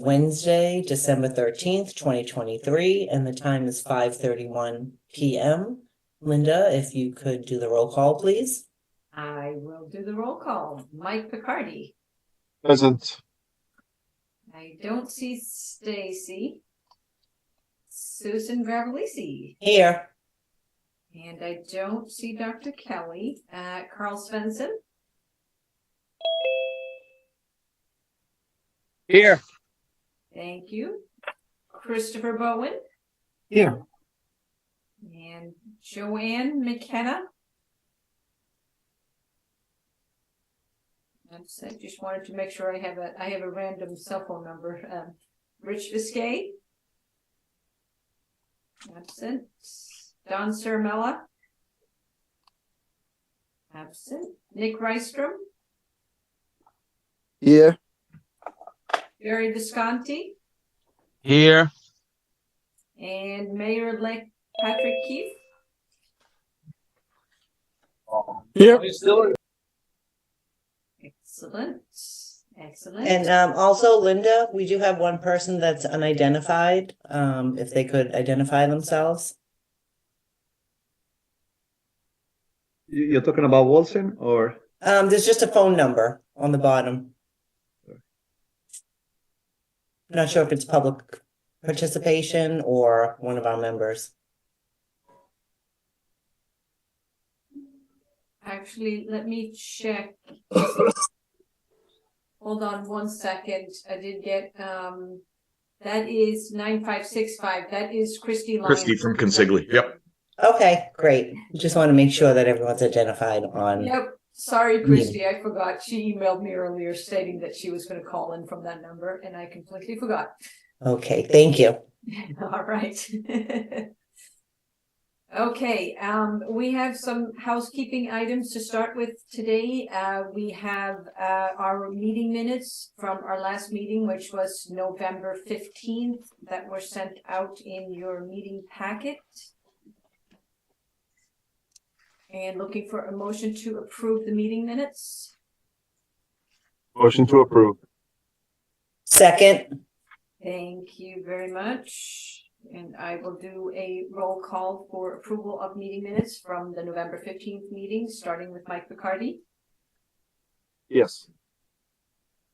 Wednesday, December 13th, 2023, and the time is 5:31 p.m. Linda, if you could do the roll call, please. I will do the roll call. Mike Picardi. Present. I don't see Stacy. Susan Gravellisi. Here. And I don't see Dr. Kelly. Carl Svensson. Here. Thank you. Christopher Bowen. Here. And Joanne McKenna. I just wanted to make sure I have a random cell phone number. Rich Viscay. Absent. Don Cermella. Absent. Nick Rystrom. Here. Jerry Visconti. Here. And Mayor-elect Patrick Keefe. Here. Excellent. Excellent. And also, Linda, we do have one person that's unidentified, if they could identify themselves. You're talking about Wilson or? There's just a phone number on the bottom. Not sure if it's public participation or one of our members. Actually, let me check. Hold on one second. I did get, that is 9565. That is Christy Lyons. Christy from Consigli. Yep. Okay, great. Just want to make sure that everyone's identified on. Yep. Sorry, Christy, I forgot. She emailed me earlier stating that she was going to call in from that number, and I completely forgot. Okay, thank you. All right. Okay, we have some housekeeping items to start with today. We have our meeting minutes from our last meeting, which was November 15th, that were sent out in your meeting packet. And looking for a motion to approve the meeting minutes. Motion to approve. Second. Thank you very much. And I will do a roll call for approval of meeting minutes from the November 15th meeting, starting with Mike Picardi. Yes.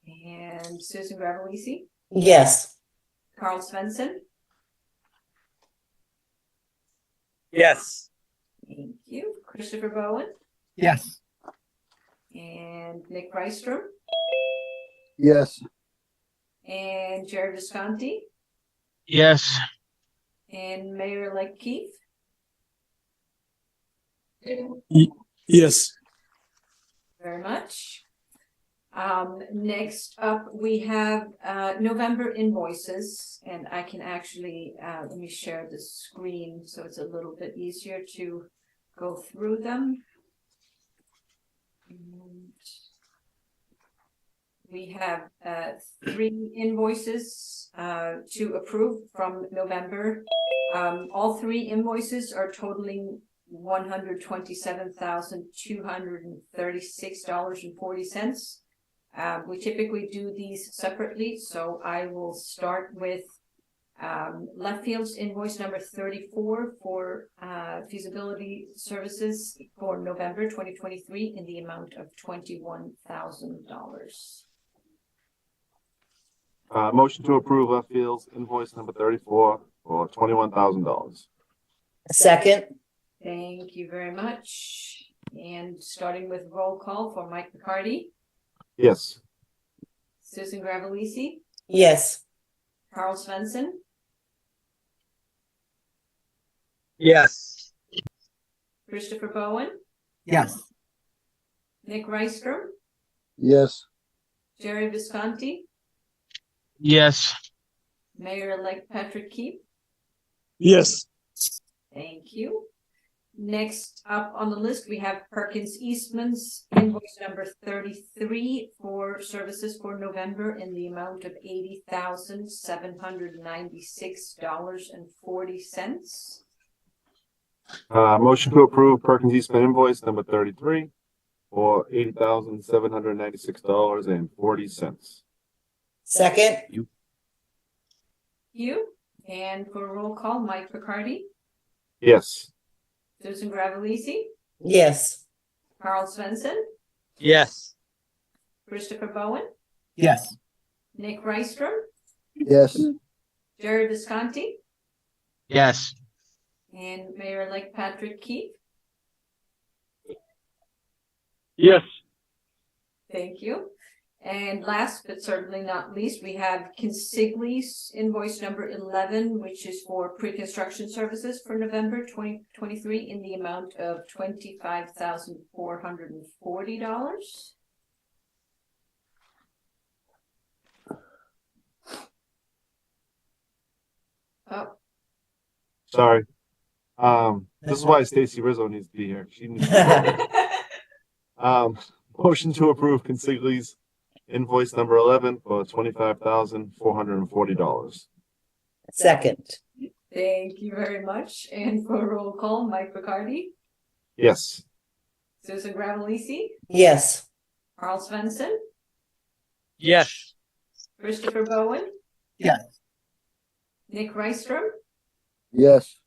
And Susan Gravellisi. Yes. Carl Svensson. Yes. Thank you. Christopher Bowen. Yes. And Nick Rystrom. Yes. And Jerry Visconti. Yes. And Mayor-elect Keefe. Yes. Very much. Next up, we have November invoices, and I can actually let me share the screen so it's a little bit easier to go through them. And we have 3 invoices to approve from November. All 3 invoices are totaling $127,236.40. We typically do these separately, so I will start with Left Field's invoice number 34 for feasibility services for November 2023 in the amount of $21,000. Motion to approve Left Field's invoice number 34 for $21,000. Second. Thank you very much. And starting with roll call for Mike Picardi. Yes. Susan Gravellisi. Yes. Carl Svensson. Yes. Christopher Bowen. Yes. Nick Rystrom. Yes. Jerry Visconti. Yes. Mayor-elect Patrick Keefe. Yes. Thank you. Next up on the list, we have Perkins Eastman's invoice number 33 for services for November in the amount of $80,796.40. Motion to approve Perkins Eastman invoice number 33 for $80,796.40. Second. you. And for roll call, Mike Riccardi, Yes. Susan Gravellisi, Yes. Carl Svensson, Yes. Christopher Bowen, Yes. Nick Rystrom, Yes. Jerry Visconti, Yes. and Mayor-elect Patrick Keefe. Yes. Thank you. And last but certainly not least, we have Consigli's invoice number 11, which is for pre-construction services for November 2023 in the amount of $25,440. Oh, Sorry. This is why Stacy Rizzo needs to be here. She needs motion to approve Consigli's invoice number 11 for $25,440. Second. thank you very much. And for roll call, Mike Riccardi, Yes. Susan Gravellisi, Yes. Carl Svensson, Yes. Christopher Bowen. Yes. Nick Rystrom, Yes.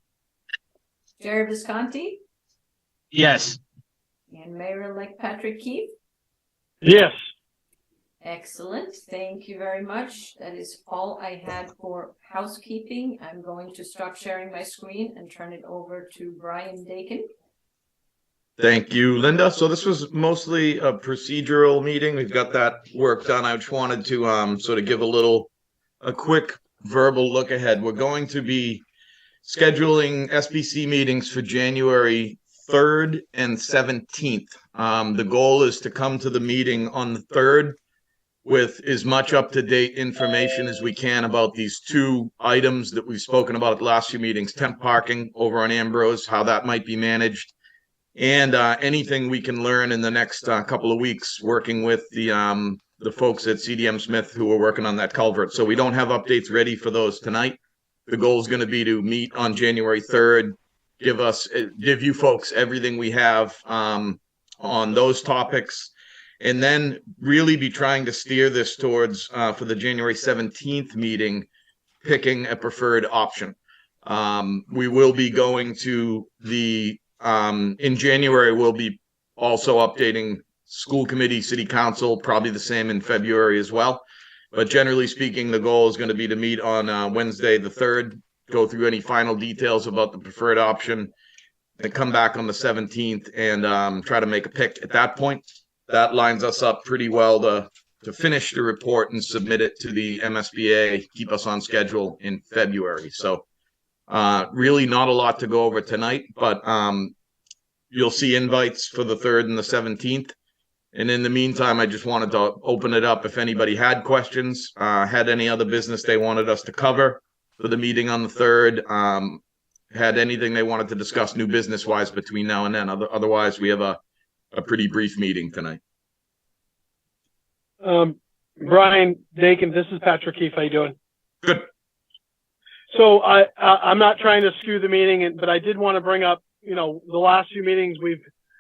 Jerry Visconti, Yes. and Mayor-elect Patrick Keefe. Yes. Excellent. Thank you very much. That is all I had for housekeeping. I'm going to stop sharing my screen and turn it over to Brian Dakin. Thank you, Linda. So this was mostly a procedural meeting. We've got that work done. I just wanted to sort of give a quick verbal look ahead. We're going to be scheduling SBC meetings for January 3rd and 17th. The goal is to come to the meeting on the 3rd with as much up-to-date information as we can about these two items that we've spoken about at the last few meetings, temp parking over on Ambrose, how that might be managed, and anything we can learn in the next couple of weeks working with the folks at CDM Smith who are working on that culvert. So we don't have updates ready for those tonight. The goal is going to be to meet on January 3rd, give you folks everything we have on those topics, and then really be trying to steer this towards, for the January 17th meeting, picking a preferred option. We will be going to in January, we'll be also updating school committee, city council, probably the same in February as well. But generally speaking, the goal is going to be to meet on Wednesday, the 3rd, go through any final details about the preferred option, and come back on the 17th and try to make a pick at that point. That lines us up pretty well to finish the report and submit it to the MSBA, keep us on schedule in February. So really not a lot to go over tonight, but you'll see invites for the 3rd and the 17th. And in the meantime, I just wanted to open it up if anybody had questions, had any other business they wanted us to cover for the meeting on the 3rd, had anything they wanted to discuss new business-wise between now and then. Otherwise, we have a pretty brief meeting tonight. Brian Dakin, this is Patrick Keefe. How you doing? Good. So I'm not trying to skew the meeting, but I did want to bring up, the last few meetings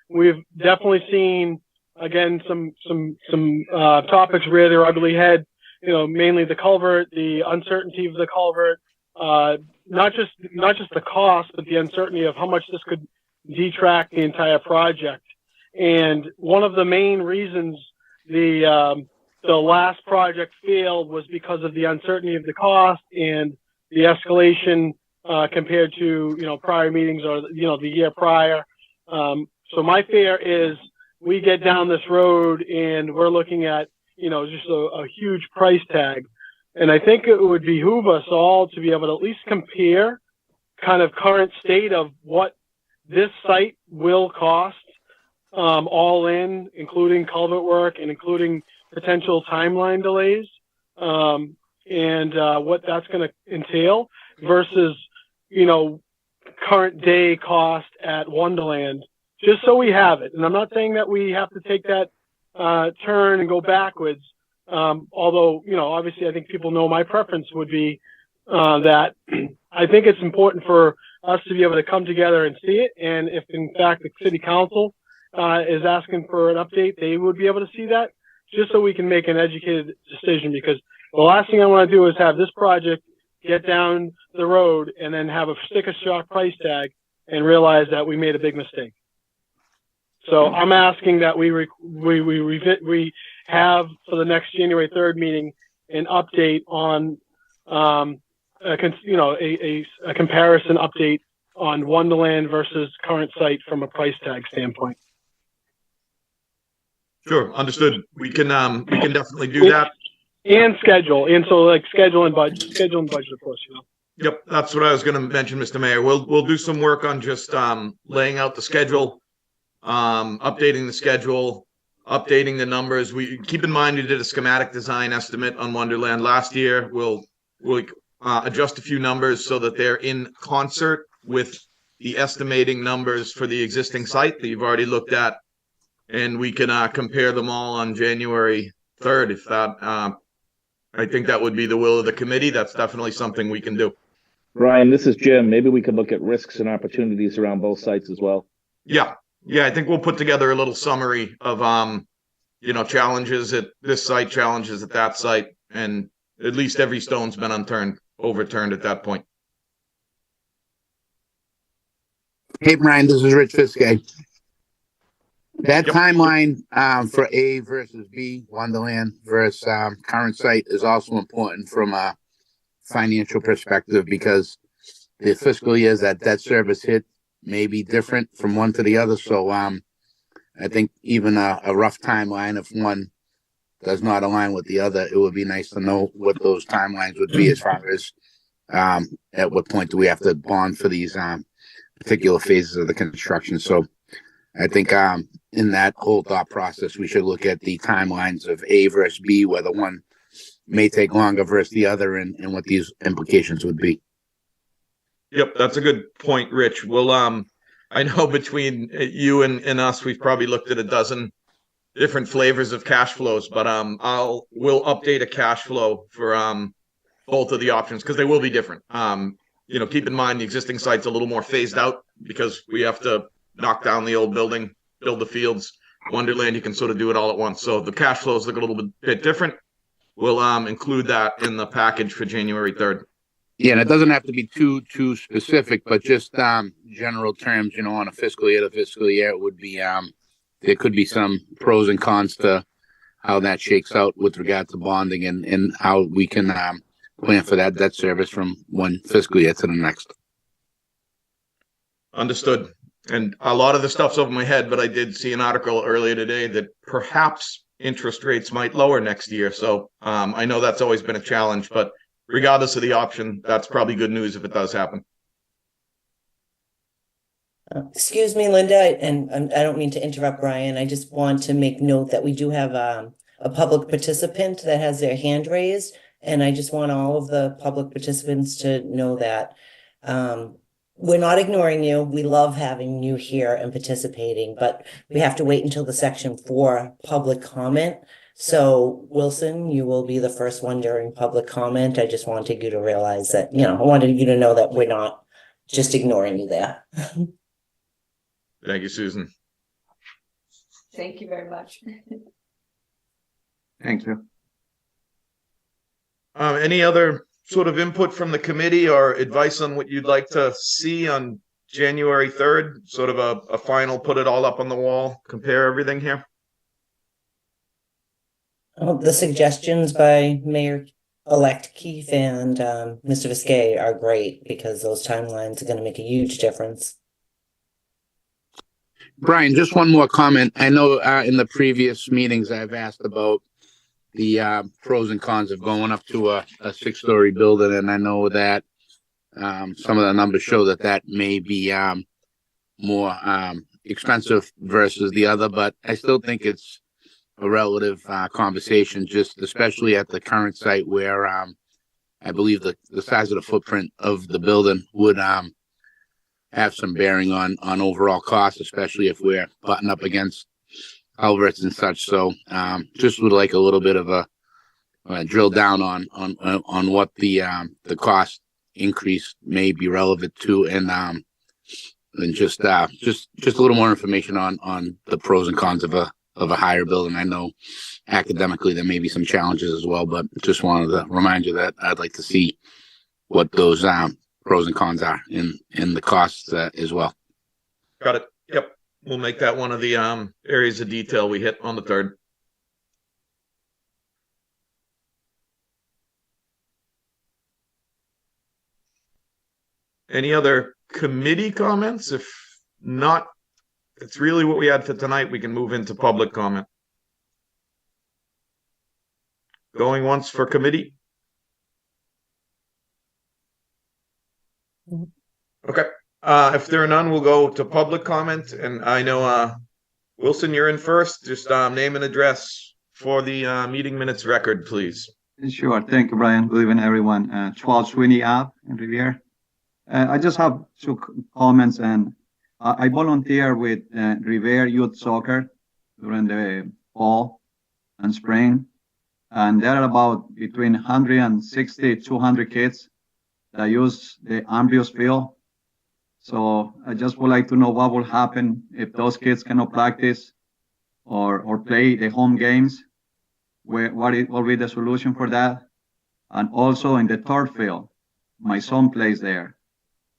we've definitely seen again some topics rear their ugly head. Mainly the culvert, the uncertainty of the culvert, not just the cost, but the uncertainty of how much this could detract the entire project. And one of the main reasons the last project failed was because of the uncertainty of the cost and the escalation compared to prior meetings or the year prior. So my fear is we get down this road and we're looking at just a huge price tag. And I think it would behoove us all to be able to at least compare kind of current state of what this site will cost, all in, including culvert work and including potential timeline delays, and what that's going to entail versus, current day cost at Wonderland, just so we have it. And I'm not saying that we have to take that turn and go backwards. Although, obviously I think people know my preference would be that I think it's important for us to be able to come together and see it. And if in fact the city council is asking for an update, they would be able to see that just so we can make an educated decision, because the last thing I want to do is have this project get down the road, and then have a sticker shock price tag and realize that we made a big mistake. So I'm asking that we have for the next January 3rd meeting an update on, a comparison update on Wonderland versus current site from a price tag standpoint. Sure, understood. We can definitely do that. And schedule, and so like schedule and budget, of course, you know. Yep, that's what I was going to mention, Mr. Mayor. We'll do some work on just laying out the schedule, updating the schedule, updating the numbers. We keep in mind we did a schematic design estimate on Wonderland last year. We'll adjust a few numbers so that they're in concert with the estimating numbers for the existing site that you've already looked at, and we can compare them all on January 3rd. If that, I think that would be the will of the committee. That's definitely something we can do. Brian, this is Jim. Maybe we could look at risks and opportunities around both sites as well. Yeah. I think we'll put together a little summary of challenges at this site, challenges at that site, and at least every stone's been overturned at that point. Hey, Brian, this is Rich Fiskey. That Yep. timeline for A versus B, Wonderland versus current site, is also important from a financial perspective, because the fiscal years that debt service hit may be different from one to the other. So I think even a rough timeline, if one does not align with the other, it would be nice to know what those timelines would be as far as at what point do we have to bond for these particular phases of the construction. So I think in that whole thought process, we should look at the timelines of A versus B, whether one may take longer versus the other, and what these implications would be. Yep, that's a good point, Rich. Well, I know between you and us, we've probably looked at a dozen different flavors of cash flows, but we'll update a cash flow for both of the options, because they will be different. Keep in mind the existing site's a little more phased out because we have to knock down the old building, build the fields. Wonderland, you can sort of do it all at once. So the cash flows look a little bit different. We'll include that in the package for January 3rd. Yeah, and it doesn't have to be too specific, but just general terms, on a fiscal year to fiscal year, it would be there could be some pros and cons to how that shakes out with regard to bonding, and how we can plan for that debt service from one fiscal year to the next. Understood. And a lot of the stuff's over my head, but I did see an article earlier today that perhaps interest rates might lower next year. So I know that's always been a challenge, but regardless of the option, that's probably good news if it does happen. Excuse me, Linda, and I don't mean to interrupt, Brian. I just want to make note that we do have a public participant that has their hand raised, and I just want all of the public participants to know that we're not ignoring you. We love having you here and participating, but we have to wait until the section 4 public comment. So Wilson, you will be the first one during public comment. I just wanted you to realize that, I wanted you to know that we're not just ignoring you there. Thank you, Susan. Thank you very much. Thank you. Any other sort of input from the committee or advice on what you'd like to see on January 3rd? Sort of a final, put it all up on the wall, compare everything here? The suggestions by Mayor-elect Keefe and Mr. Viskey are great, because those timelines are going to make a huge difference. Brian, just one more comment. I know in the previous meetings I've asked about the pros and cons of going up to a 6-story building, and I know that some of the numbers show that may be more expensive versus the other, but I still think it's a relative conversation, just especially at the current site where I believe the size of the footprint of the building would have some bearing on overall costs, especially if we're butting up against culverts and such. So just would like a little bit of a drill down on what the cost increase may be relevant to, and just a little more information on the pros and cons of a higher building. I know academically there may be some challenges as well, but just wanted to remind you that I'd like to see what those pros and cons are in the costs as well. Got it. Yep. We'll make that one of the areas of detail we hit on the 3rd. Any other committee comments? If not, it's really what we had for tonight. We can move into public comment. Going once for committee? Okay. If there are none, we'll go to public comment. And I know, Wilson, you're in first. Just name and address for the meeting minutes record, please. Sure. Thank you, Brian. Good evening, everyone. Charles Sweeney Ave in Riviera. I just have two comments, and I volunteer with Riviera Youth Soccer during the fall and spring, and there are about between 160 200 kids that use the Ambrose field. So I just would like to know what will happen if those kids cannot practice or play the home games. What will be the solution for that? And also in the third field, my son plays there.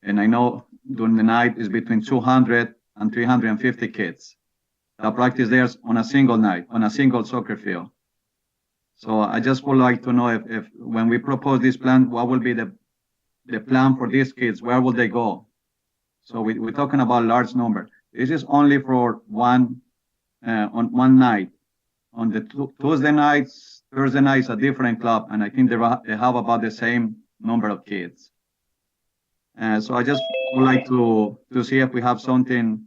And I know during the night is between 200 and 350 kids that practice there on a single night, on a single soccer field. So I just would like to know if when we propose this plan, what will be the plan for these kids? Where will they go? So we're talking about a large number. This is only for on one night. On the Tuesday nights, Thursday nights, a different club, and I think they have about the same number of kids. So I just would like to see if we have something.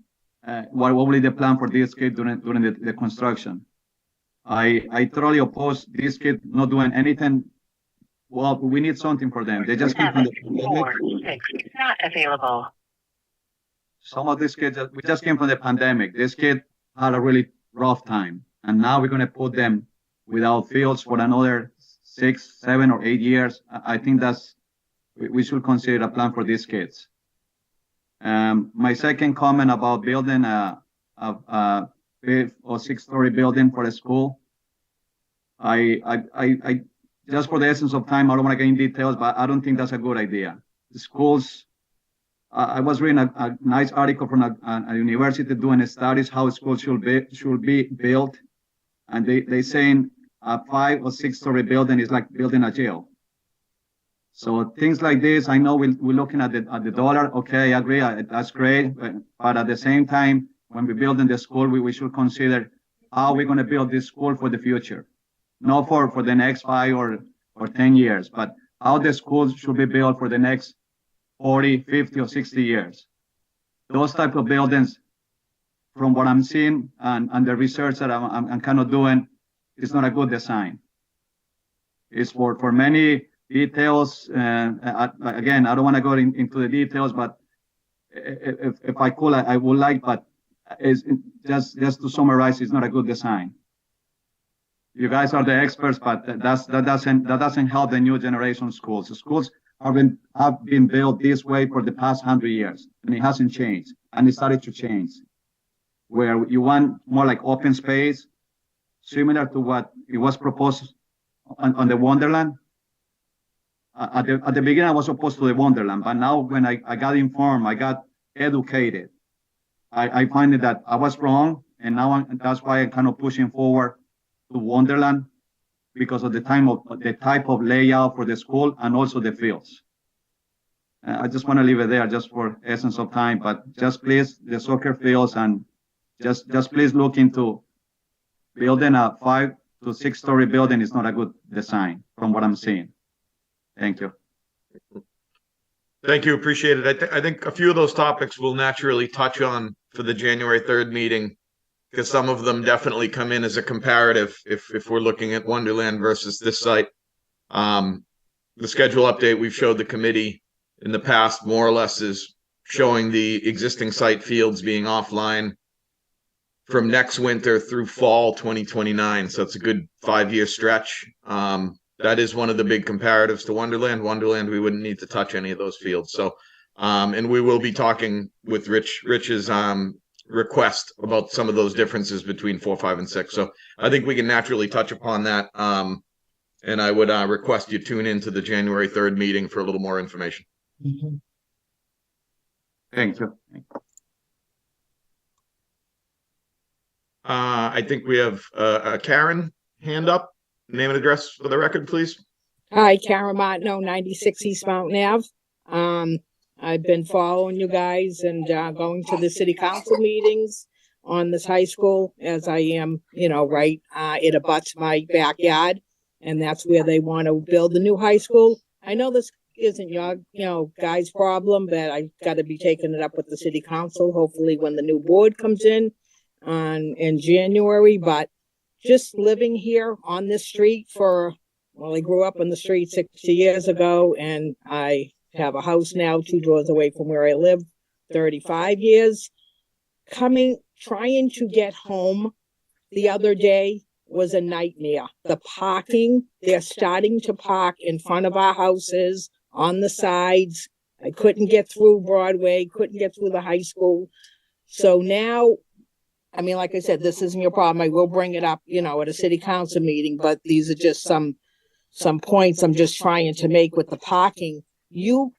What will be the plan for these kids during the construction? I totally oppose these kids not doing anything. Well, we need something for them. They just came from the pandemic. Not available. Some of these kids, we just came from the pandemic. This kid had a really rough time, and now we're going to put them without fields for another 6, 7, or 8 years. I think we should consider a plan for these kids. My second comment about building a 5th or 6th-story building for a school. I just for the essence of time, I don't want to get in details, but I don't think that's a good idea. The schools. I was reading a nice article from a university doing studies how schools should be built, and they saying a 5 or 6-story building is like building a jail. So things like this, I know we're looking at the dollar. Okay, I agree, that's great, but at the same time, when we're building the school, we should consider how we're going to build this school for the future, not for the next 5 or 10 years, but how the schools should be built for the next 40, 50, or 60 years. Those type of buildings, from what I'm seeing and the research that I'm kind of doing, is not a good design. It's for many details. Again, I don't want to go into the details, but if I could, I would like, but it's just to summarize, it's not a good design. You guys are the experts, but that doesn't help the new generation schools. The schools have been built this way for the past 100 years, and it hasn't changed, and it started to change, where you want more like open space, similar to what it was proposed on the Wonderland. At the beginning, I was opposed to the Wonderland, but now when I got informed, I got educated, I find that I was wrong, and now that's why I'm kind of pushing forward to Wonderland, because of the type of layout for the school and also the fields. I just want to leave it there just for essence of time, but just please, the soccer fields, and just please look into building a 5 to 6-story building is not a good design from what I'm seeing. Thank you. Thank you. Appreciate it. I think a few of those topics we'll naturally touch on for the January 3rd meeting, because some of them definitely come in as a comparative if we're looking at Wonderland versus this site. The schedule update we've showed the committee in the past more or less is showing the existing site fields being offline from next winter through fall 2029. So it's a good 5-year stretch. That is one of the big comparatives to Wonderland. Wonderland, we wouldn't need to touch any of those fields. So, and we will be talking with Rich's request about some of those differences between 4, 5, and 6. So I think we can naturally touch upon that And I would request you tune into the January 3rd meeting for a little more information. Mhm. Thank you. I think we have Karen hand up. Name and address for the record, please. Hi, Karen Martineau, 96 East Mountain Ave. I've been following you guys and going to the city council meetings on this high school as I am, right, it abuts my backyard, and that's where they want to build the new high school. I know this isn't your, guys' problem, but I've got to be taking it up with the city council, hopefully when the new board comes in January. But just living here on this street I grew up on the street 60 years ago, and I have a house now 2 doors away from where I live, 35 years. Trying to get home the other day was a nightmare. The parking, they're starting to park in front of our houses, on the sides. I couldn't get through Broadway, couldn't get through the high school. So now, I mean, like I said, this isn't your problem. I will bring it up, at a city council meeting, but these are just some points I'm just trying to make with the parking. You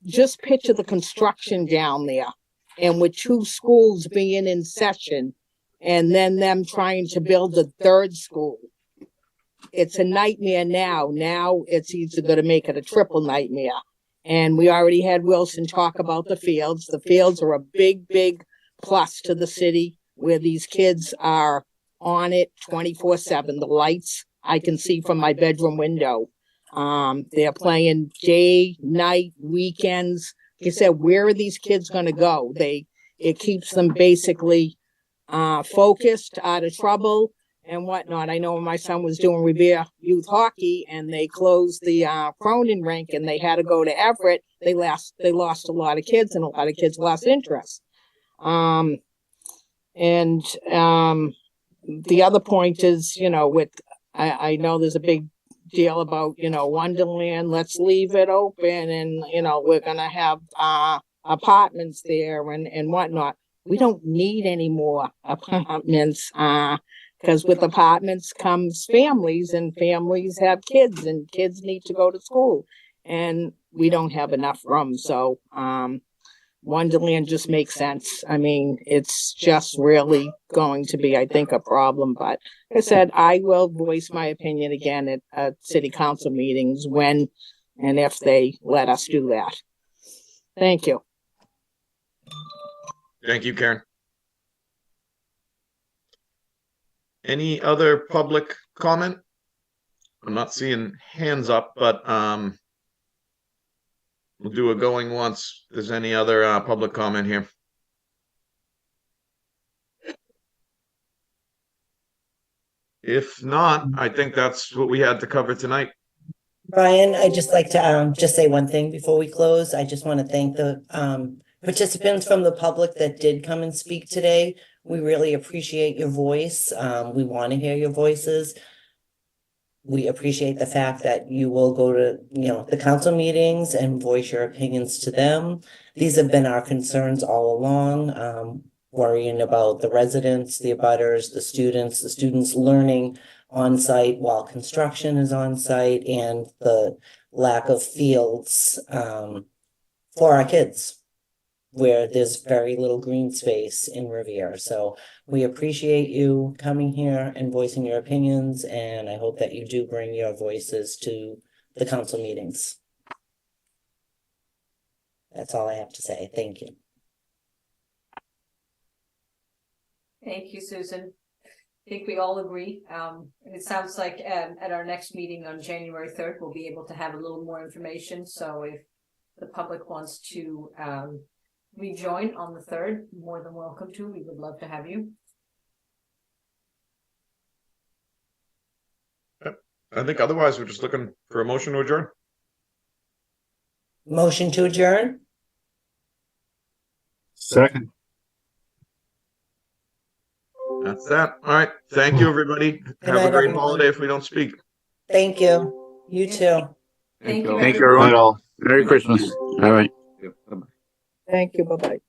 just picture the construction down there, and with 2 schools being in session, and then them trying to build a 3rd school. It's a nightmare now. Now it's either going to make it a triple nightmare. And we already had Wilson talk about the fields. The fields are a big, big plus to the city, where these kids are on it 24/7. The lights I can see from my bedroom window. They're playing day, night, weekends. Like I said, where are these kids going to go? It keeps them basically focused, out of trouble and whatnot. I know when my son was doing Revere youth hockey and they closed the Cronin rink and they had to go to Everett, they lost a lot of kids, and a lot of kids lost interest. The other point is, I know there's a big deal about, Wonderland, let's leave it open, and, we're going to have apartments there and whatnot. We don't need any more apartments, because with apartments comes families, and families have kids, and kids need to go to school, and we don't have enough room. So, Wonderland just makes sense. I mean, it's just really going to be, I think, a problem. But like I said, I will voice my opinion again at city council meetings when and if they let us do that. Thank you. Thank you, Karen. Any other public comment? I'm not seeing hands up, but we'll do a going once. If there's any other public comment here? If not, I think that's what we had to cover tonight. Brian, I'd just like to just say one thing before we close. I just want to thank the participants from the public that did come and speak today. We really appreciate your voice. We want to hear your voices. We appreciate the fact that you will go to, the council meetings and voice your opinions to them. These have been our concerns all along, worrying about the residents, the abutters, the students learning on site while construction is on site, and the lack of fields for our kids, where there's very little green space in Revere. So we appreciate you coming here and voicing your opinions, and I hope that you do bring your voices to the council meetings. That's all I have to say. Thank you. Thank you, Susan. I think we all agree. It sounds like at our next meeting on January 3rd, we'll be able to have a little more information. So if the public wants to rejoin on the 3rd, more than welcome to. We would love to have you. I think otherwise we're just looking for a motion to adjourn. Motion to adjourn? Second. That's that. All right. Thank you, everybody. Have a great holiday if we don't speak. Thank you. You too. Thank you. Thank you, everyone. Night all. Merry Christmas. All right. Bye-bye. Thank you. Bye-bye.